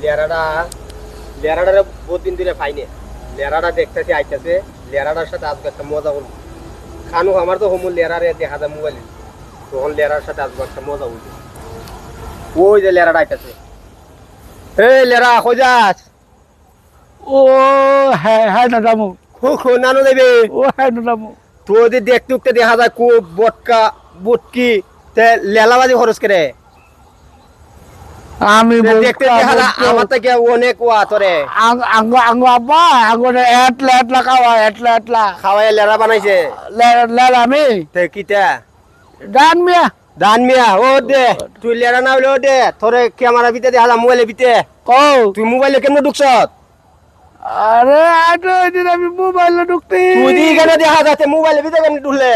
লেরাটা লেরাটারে বহুত দিন ধরে পাইনি। লেরাটা দেখতেছি আইতেছে, লেরাটার সাথে আজকে একটা মজা করবো। খানু আমার তো হোমুল লেরারে দেখা যায় মোবাইলে, তখন লেরার সাথে আজকে একটা মজা উঠবে। ওই যে লেরাটা আইতেছে। এই লেরা কই যাস? ও হ্যাঁ হ্যাঁ দাদামু, খুব নানু দেবে। ও হ্যাঁ দাদামু। তো যদি দেখতে উঠতে দেখা যায় খুব বটকা বুটকি তে লেলাবাজি খরচ করে আমি দেখতে দেখা যায় আমার থেকে অনেক ওয়া তোরে আঙ্গ আঙ্গ আব্বা আঙ্গ এটলা এটলা খাওয়া এটলা এটলা খাওয়াই লেরা বানাইছে। লেলা আমি তে কিটা ডান মিয়া দান মিয়া ও দে তুই লেরা না হইলে ও দে তোরে ক্যামেরা ভিতরে দেখা যায় মোবাইলের ভিতরে। কও তুই মোবাইলে কেমন ঢুকছ? আরে আটো দিন আমি মোবাইলে ঢুকতে তুই দি কেন দেখা যাচ্ছে মোবাইলের ভিতরে কেমন ঢুকলে?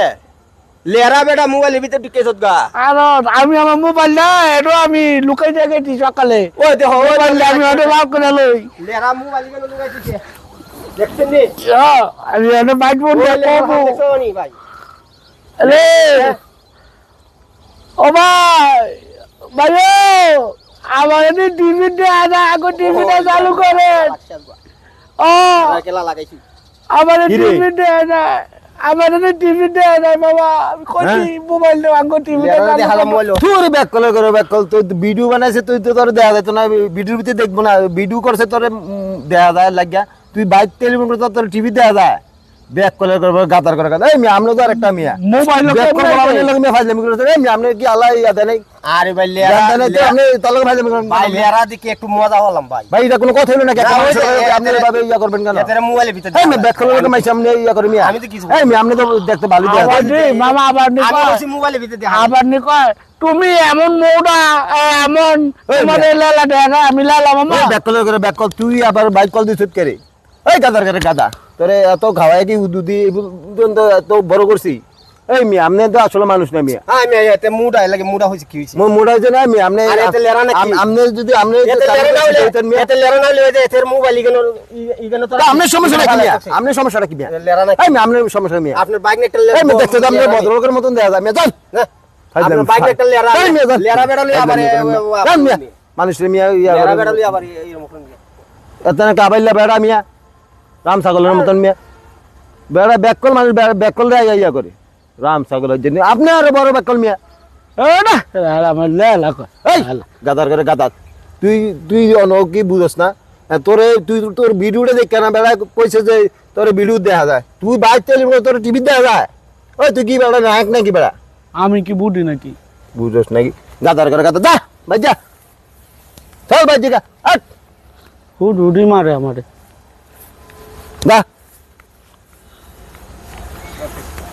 লেরা বেটা মোবাইলের ভিতরে ঢুকেছ গা। আর আমি আমার মোবাইল না এটা আমি লুকাই দেখেছি সকালে ওই দেখো ওই মোবাইল আমি ওটা বার করে লই লেরা মোবাইল কেন ঢুকাইছিস? দেখছেন নি? আমি ওটা বাইক বন্ধ করবো দেখছো নি ভাই? আরে ও ভাই ভাই আমার এনে টিভিটা আনা আগে টিভিটা চালু করেন ও কেলা লাগাইছি। আমার টিভিটা আনা আমার এনে টিভিটা আনা বাবা আমি কইছি মোবাইল দাও আগে টিভিটা লেরা দেখা যায় মোবাইল। তুই ব্যাক কল করে ব্যাক কল তুই ভিডিও বানাইছে তুই তো তোর দেখা যায় না ভিডিওর ভিতরে দেখবো না ভিডিও করছে তোর দেখা যায় লাগিয়া তুই বাইক টেলিফোন করে তোর টিভি দেখা যায় ব্যাক কল করে গাতার করে এই মিয়া আমরা তো আরেকটা মিয়া মোবাইল ব্যাক কল বলা লাগে মিয়া ফাজলামি করে এই মিয়া আমরা কি আল্লাহ ইয়াদ নাই আরে ভাই লেরা আপনি তলক ফাজলামি করেন ভাই লেরা দেখে একটু মজা হলাম ভাই। ভাই এটা কোনো কথা হলো না না, ওই যে আপনি এভাবে ইয়া করবেন কেন এদের মোবাইলের ভিতরে এই মিয়া ব্যাক কল করে মাইছে আপনি ইয়া করে মিয়া আমি তো কিছু এই মিয়া আপনি তো দেখতে ভালো দেখা আবার নি মামা আবার নি আমি বলছি মোবাইলের ভিতরে দেখা। আবার নি কয় তুমি এমন মোটা এমন তোমাদের লালা দেখা আমি লালা মামা ব্যাক কল করে ব্যাক কল তুই আবার বাইক কল দিছিস করে এই গাদার করে গাদা তোরে এত খাওয়াই কি দুধি পর্যন্ত এত বড় করছি এই মিয়া আপনি তো আসলে মানুষ না মিয়া হ্যাঁ আমি এতে মুডা লাগে মুডা হইছে কি হইছে? মোটা হয়েছে না মিয়া আপনি আরে এতে লেরা নাকি? আপনি যদি আপনি এতে লেরা না হইলে এতে লেরা না হইলে এদের মোবাইল ইগেনো তো আপনার সমস্যাটা কি মিয়া আপনার সমস্যাটা কি মিয়া লেরা না এই মিয়া আপনার সমস্যা মিয়া আপনার বাইক একটা এই লেরা মিয়া দেখতে তো আপনি ভদ্রলোকের মতন দেখা যায় মিয়া যান আপনার বাইক একটা লেরা এই মিয়া যান। লেরা বেড়া লই আবার যান মিয়া মানুষের মিয়া ইয়া লেরা বেড়া লই আবার এরকম এত না কাবাইলা বেড়া মিয়া রাম ছাগলের মতন মিয়া বেড়া ব্যাককল মানুষ ব্যাককল রে ইয়া করে রাম ছাগলের জন্য আপনি আরো বড় ব্যাককল মিয়া এ না আমার লালা কয় এই গাদার করে গাদা তুই তুই কি বুঝস না তোরে তুই তোর ভিডিওটা দেখ কেন বেড়া কইছে যে তোর ভিডিও দেখা যায় তুই বাইক চালিয়ে তোর টিভি দেখা যায় ওই তুই কি বেড়া নায়ক নাকি বেড়া আমি কি বুঝি নাকি বুঝস নাকি গাদার করে গাদা যা ভাই যা চল ভাই জিগা আট হুড হুডি মারে আমারে যা